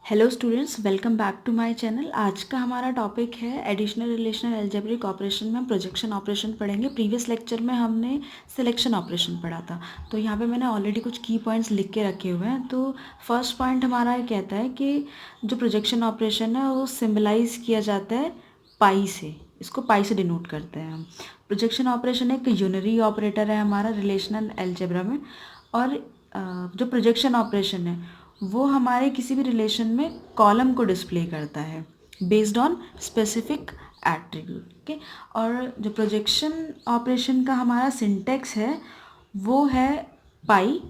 Hello students, welcome back to my channel. आज का हमारा टॉपिक है एडिशनल रिलेशनल अलजेब्रिक ऑपरेशन में हम प्रोजेक्शन ऑपरेशन पढ़ेंगे। प्रीवियस लेक्चर में हमने सिलेक्शन ऑपरेशन पढ़ा था, तो यहाँ पे मैंने ऑलरेडी कुछ की पॉइंट्स लिख के रखे हुए हैं। तो फर्स्ट पॉइंट हमारा ये कहता है कि जो प्रोजेक्शन ऑपरेशन है वो सिम्बलाइज किया जाता है पाई से। इसको पाई से डिनोट करते हैं हम। प्रोजेक्शन ऑपरेशन एक यूनरी ऑपरेटर है हमारा रिलेशनल अलजेब्रा में, और जो प्रोजेक्शन ऑपरेशन है वो हमारे किसी भी रिलेशन में कॉलम को डिस्प्ले करता है based on specific attribute. Okay, और जो प्रोजेक्शन ऑपरेशन का हमारा सिंटेक्स है वो है पाई।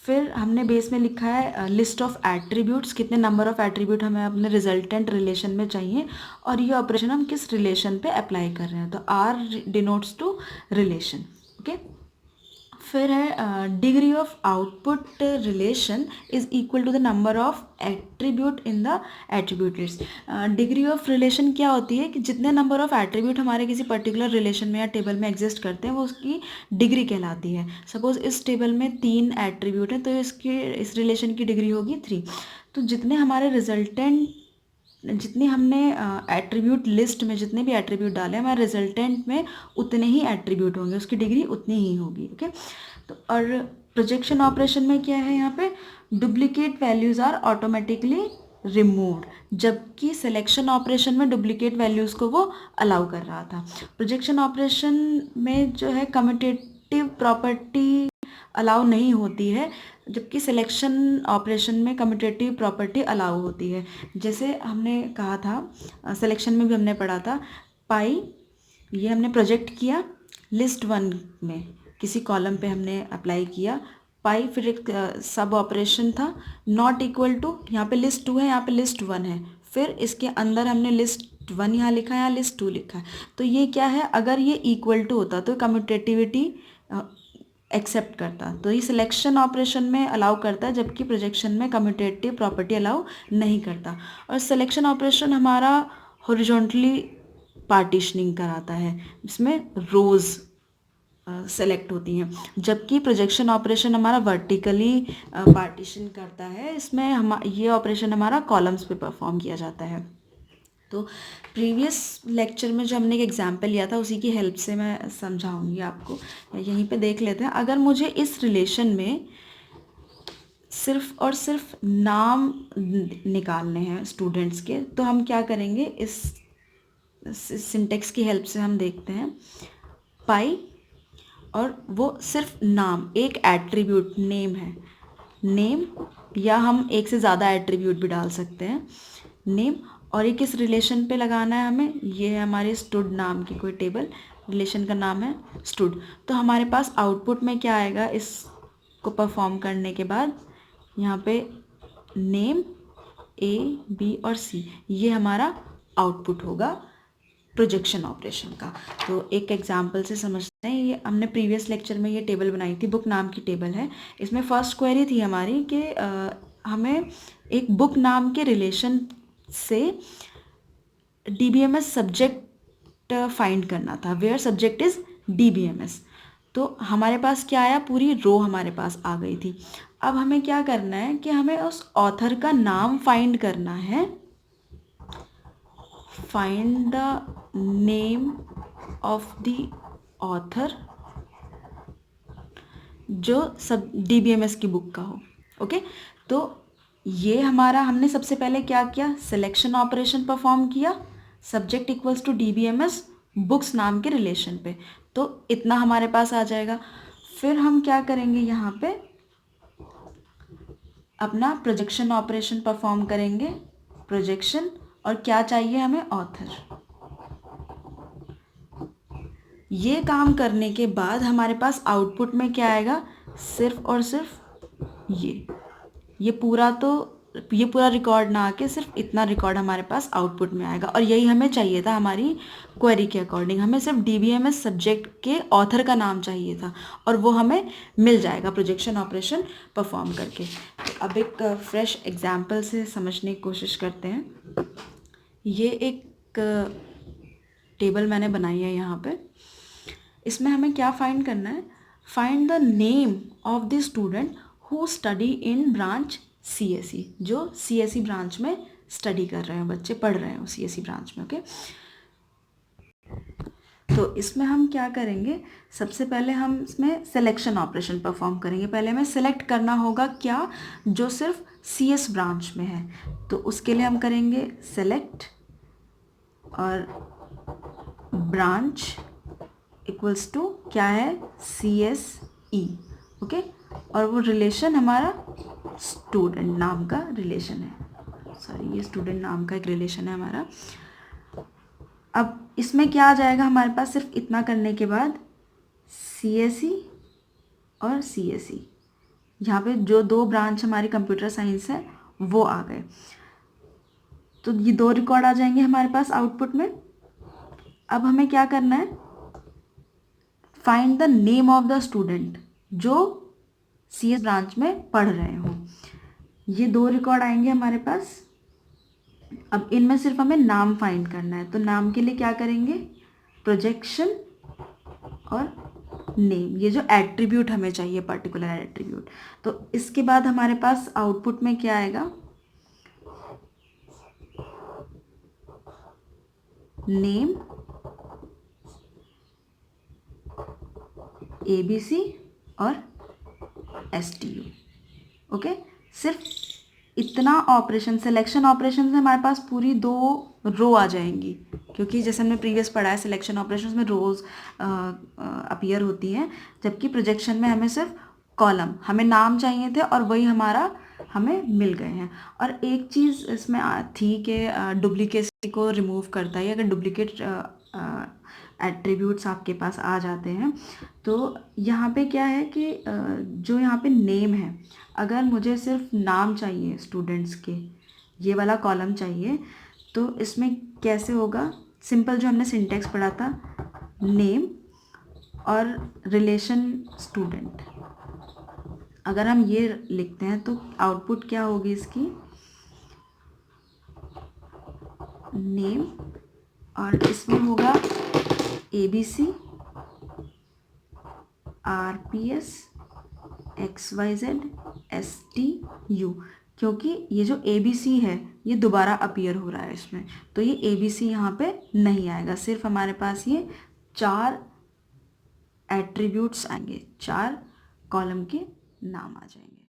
फिर हमने बेस में लिखा है लिस्ट ऑफ एट्रीब्यूट्स, कितने नंबर ऑफ एट्रीब्यूट हमें अपने रिजल्टेंट रिलेशन में चाहिए, और ये ऑपरेशन हम किस रिलेशन पे अप्लाई कर रहे हैं। तो R denotes to relation. Okay, फिर है degree of output relation is equal to the number of attribute in the attribute list. Degree of relation क्या होती है कि जितने नंबर ऑफ एट्रीब्यूट हमारे किसी पर्टिकुलर रिलेशन में या टेबल में एग्जिस्ट करते हैं वो उसकी डिग्री कहलाती है। सपोज इस टेबल में 3 एट्रीब्यूट हैं तो इस रिलेशन की डिग्री होगी 3। तो जितने हमारे रिजल्टेंट, जितने हमने एट्रीब्यूट लिस्ट में जितने भी एट्रीब्यूट डाले हमारे रिजल्टेंट में उतने ही एट्रीब्यूट होंगे, उसकी डिग्री उतनी ही होगी। ओके, तो और प्रोजेक्शन ऑपरेशन में क्या है, यहाँ पे duplicate values are automatically removed, जबकि सिलेक्शन ऑपरेशन में डुप्लीकेट वैल्यूज़ को वो अलाउ कर रहा था। प्रोजेक्शन ऑपरेशन में जो है कम्यूटेटिव प्रॉपर्टी अलाउ नहीं होती है, जबकि सिलेक्शन ऑपरेशन में कम्यूटेटिव प्रॉपर्टी अलाउ होती है। जैसे हमने कहा था सिलेक्शन में भी हमने पढ़ा था पाई, ये हमने प्रोजेक्ट किया लिस्ट 1 में, किसी कॉलम पे हमने अप्लाई किया पाई। फिर एक सब ऑपरेशन था नॉट इक्वल टू, यहाँ पे लिस्ट 2 है, यहाँ पे लिस्ट 1 है, फिर इसके अंदर हमने लिस्ट 1 यहाँ लिखा है, यहाँ लिस्ट 2 लिखा है। तो ये क्या है, अगर ये इक्वल टू होता तो कम्यूटेटिविटी एक्सेप्ट करता, तो ये सिलेक्शन ऑपरेशन में अलाउ करता है, जबकि प्रोजेक्शन में कम्यूटेटिव प्रॉपर्टी अलाउ नहीं करता। और सिलेक्शन ऑपरेशन हमारा हॉरिजॉन्टली पार्टीशनिंग कराता है, इसमें रोज़ सेलेक्ट होती हैं, जबकि प्रोजेक्शन ऑपरेशन हमारा वर्टिकली पार्टीशन करता है। इसमें हम ये ऑपरेशन हमारा कॉलम्स पे परफॉर्म किया जाता है। तो प्रीवियस लेक्चर में जो हमने एक एग्जाम्पल लिया था उसी की हेल्प से मैं समझाऊंगी आपको। यहीं पे देख लेते हैं, अगर मुझे इस रिलेशन में सिर्फ और सिर्फ नाम निकालने हैं स्टूडेंट्स के, तो हम क्या करेंगे, इस सिंटेक्स की हेल्प से हम देखते हैं पाई, और वो सिर्फ नाम, एक एट्रीब्यूट नेम है, नेम, या हम एक से ज़्यादा एट्रीब्यूट भी डाल सकते हैं, नेम। और ये किस रिलेशन पे लगाना है हमें, ये है हमारे स्टूड नाम की कोई टेबल, रिलेशन का नाम है स्टूड। तो हमारे पास आउटपुट में क्या आएगा, इसको परफॉर्म करने के बाद यहाँ पे नेम ए बी और सी, ये हमारा आउटपुट होगा प्रोजेक्शन ऑपरेशन का। तो एक एग्जांपल से समझते हैं, ये हमने प्रीवियस लेक्चर में ये टेबल बनाई थी, बुक नाम की टेबल है। इसमें फर्स्ट क्वेरी थी हमारी कि हमें एक बुक नाम के रिलेशन से DBMS सब्जेक्ट फाइंड करना था, वेयर सब्जेक्ट इज DBMS। तो हमारे पास क्या आया, पूरी रो हमारे पास आ गई थी। अब हमें क्या करना है कि हमें उस ऑथर का नाम फाइंड करना है, find the name of the author जो सब DBMS की बुक का हो। ओके, तो ये हमारा, हमने सबसे पहले क्या किया, सिलेक्शन ऑपरेशन परफॉर्म किया, subject equals to DBMS books नाम के रिलेशन पे, तो इतना हमारे पास आ जाएगा। फिर हम क्या करेंगे, यहाँ पे अपना प्रोजेक्शन ऑपरेशन परफॉर्म करेंगे, प्रोजेक्शन, और क्या चाहिए हमें, ऑथर। ये काम करने के बाद हमारे पास आउटपुट में क्या आएगा, सिर्फ और सिर्फ ये पूरा रिकॉर्ड ना आके सिर्फ इतना रिकॉर्ड हमारे पास आउटपुट में आएगा। और यही हमें चाहिए था, हमारी क्वेरी के अकॉर्डिंग हमें सिर्फ DBMS सब्जेक्ट के ऑथर का नाम चाहिए था, और वो हमें मिल जाएगा प्रोजेक्शन ऑपरेशन परफॉर्म करके। अब एक फ्रेश एग्जाम्पल से समझने की कोशिश करते हैं। ये एक टेबल मैंने बनाई है यहाँ पे, इसमें हमें क्या फाइंड करना है, find the name of the student who study in branch CSE, जो CSE ब्रांच में स्टडी कर रहे हो, बच्चे पढ़ रहे हो CSE ब्रांच में। ओके, तो इसमें हम क्या करेंगे, सबसे पहले हम इसमें सिलेक्शन ऑपरेशन परफॉर्म करेंगे। पहले हमें सेलेक्ट करना होगा क्या, जो सिर्फ CS ब्रांच में है। तो उसके लिए हम करेंगे सेलेक्ट और ब्रांच इक्वल्स टू क्या है, CSE। ओके, और वो रिलेशन हमारा स्टूडेंट नाम का रिलेशन है, सॉरी ये स्टूडेंट नाम का एक रिलेशन है हमारा। अब इसमें क्या आ जाएगा हमारे पास, सिर्फ इतना करने के बाद CSE और CSE, यहाँ पे जो दो ब्रांच हमारी कंप्यूटर साइंस है वो आ गए। तो ये दो रिकॉर्ड आ जाएंगे हमारे पास आउटपुट में। अब हमें क्या करना है, find the name of the student जो CS ब्रांच में पढ़ रहे हो। ये दो रिकॉर्ड आएंगे हमारे पास। अब इनमें सिर्फ हमें नाम फाइंड करना है, तो नाम के लिए क्या करेंगे, प्रोजेक्शन और नेम, ये जो एट्रीब्यूट हमें चाहिए, पर्टिकुलर एट्रीब्यूट। तो इसके बाद हमारे पास आउटपुट में क्या आएगा, नेम ABC और STU। ओके, सिर्फ इतना ऑपरेशन, सिलेक्शन ऑपरेशन से हमारे पास पूरी 2 रो आ जाएंगी, क्योंकि जैसे हमने प्रीवियस पढ़ा है सिलेक्शन ऑपरेशन में रोज अपीयर होती हैं, जबकि प्रोजेक्शन में हमें सिर्फ कॉलम, हमें नाम चाहिए थे और वही हमारा हमें मिल गए हैं। और एक चीज़ इसमें थी कि डुप्लीकेसी को रिमूव करता है, अगर डुप्लीकेट एट्रीब्यूट्स आपके पास आ जाते हैं। तो यहाँ पे क्या है कि जो यहाँ पे नेम है, अगर मुझे सिर्फ नाम चाहिए स्टूडेंट्स के, ये वाला कॉलम चाहिए, तो इसमें कैसे होगा, सिंपल जो हमने सिंटेक्स पढ़ा था, नेम और रिलेशन स्टूडेंट, अगर हम ये लिखते हैं तो आउटपुट क्या होगी इसकी, नेम और इसमें होगा ABC RPS XYZ STU, क्योंकि ये जो ABC है ये दोबारा अपीयर हो रहा है इसमें, तो ये ABC यहाँ पे नहीं आएगा, सिर्फ हमारे पास ये 4 एट्रीब्यूट्स आएंगे, 4 कॉलम के नाम आ जाएंगे।